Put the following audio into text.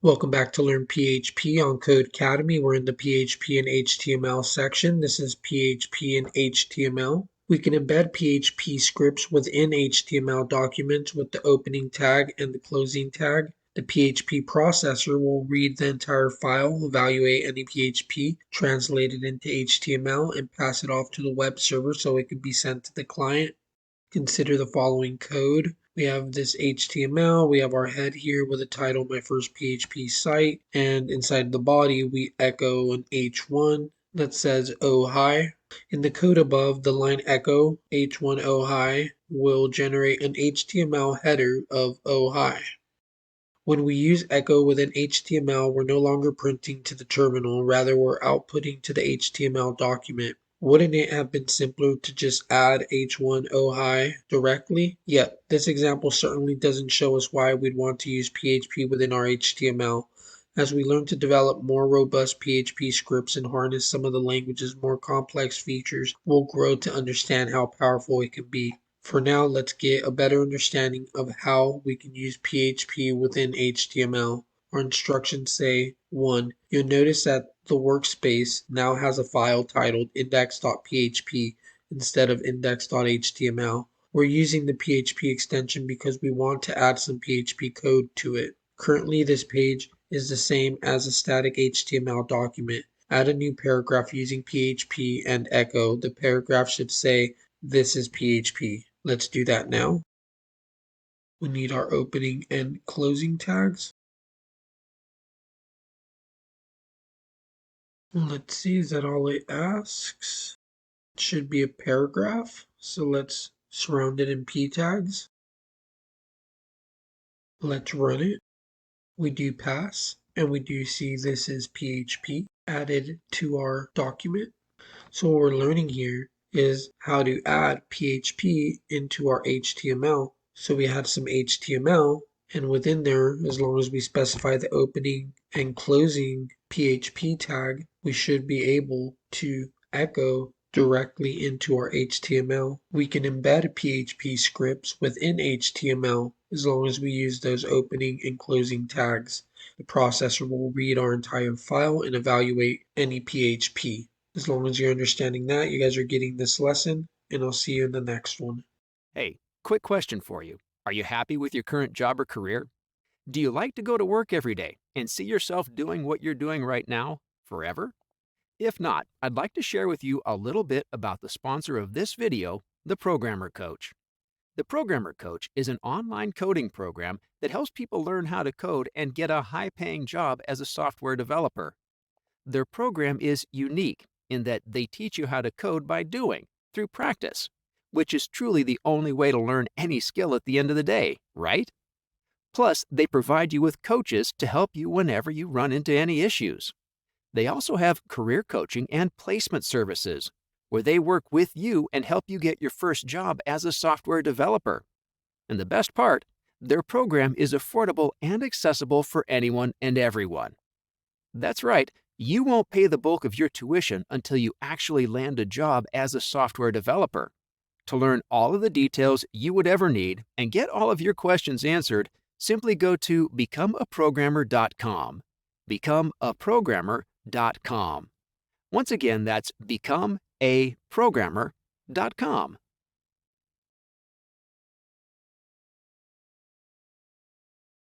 Welcome back to Learn PHP on Code Academy. We're in the PHP and HTML section. This is PHP and HTML. We can embed PHP scripts within HTML documents with the opening tag and the closing tag. The PHP processor will read the entire file, evaluate any PHP, translate it into HTML, and pass it off to the web server so it can be sent to the client. Consider the following code. We have this HTML, we have our head here with a title, my first PHP site, and inside the body we echo an H1 that says oh hi. In the code above, the line echo H1 oh hi will generate an HTML header of oh hi. When we use echo within HTML, we're no longer printing to the terminal, rather we're outputting to the HTML document. Wouldn't it have been simpler to just add h1 oh hi directly? Yet, this example certainly doesn't show us why we'd want to use PHP within our HTML. As we learn to develop more robust PHP scripts and harness some of the language's more complex features, we'll grow to understand how powerful it can be. For now, let's get a better understanding of how we can use PHP within HTML. Our instructions say 1. You'll notice that the workspace now has a file titled index.php instead of index.html. We're using the PHP extension because we want to add some PHP code to it. Currently, this page is the same as a static HTML document. Add a new paragraph using PHP and echo. The paragraph should say, "This is PHP." Let's do that now. We need our opening and closing tags. Let's see, is that all it asks? It should be a paragraph, so let's surround it in p tags. Let's run it. We do pass, and we do see this is PHP added to our document. So what we're learning here is how to add PHP into our HTML. So we had some HTML, and within there, as long as we specify the opening and closing PHP tag, we should be able to echo directly into our HTML. We can embed PHP scripts within HTML as long as we use those opening and closing tags. The processor will read our entire file and evaluate any PHP. As long as you're understanding that, you guys are getting this lesson, and I'll see you in the next one. Hey, quick question for you. Are you happy with your current job or career? Do you like to go to work every day and see yourself doing what you're doing right now forever? If not, I'd like to share with you a little bit about the sponsor of this video, the Programmer Coach. The Programmer Coach is an online coding program that helps people learn how to code and get a high-paying job as a software developer. Their program is unique in that they teach you how to code by doing, through practice, which is truly the only way to learn any skill at the end of the day, right? Plus, they provide you with coaches to help you whenever you run into any issues. They also have career coaching and placement services, where they work with you and help you get your first job as a software developer. And the best part, their program is affordable and accessible for anyone and everyone. That's right, you won't pay the bulk of your tuition until you actually land a job as a software developer. To learn all of the details you would ever need and get all of your questions answered, simply go to becomeaprogrammer.com. Becomeaprogrammer.com. Once again, that's becomeaprogrammer.com.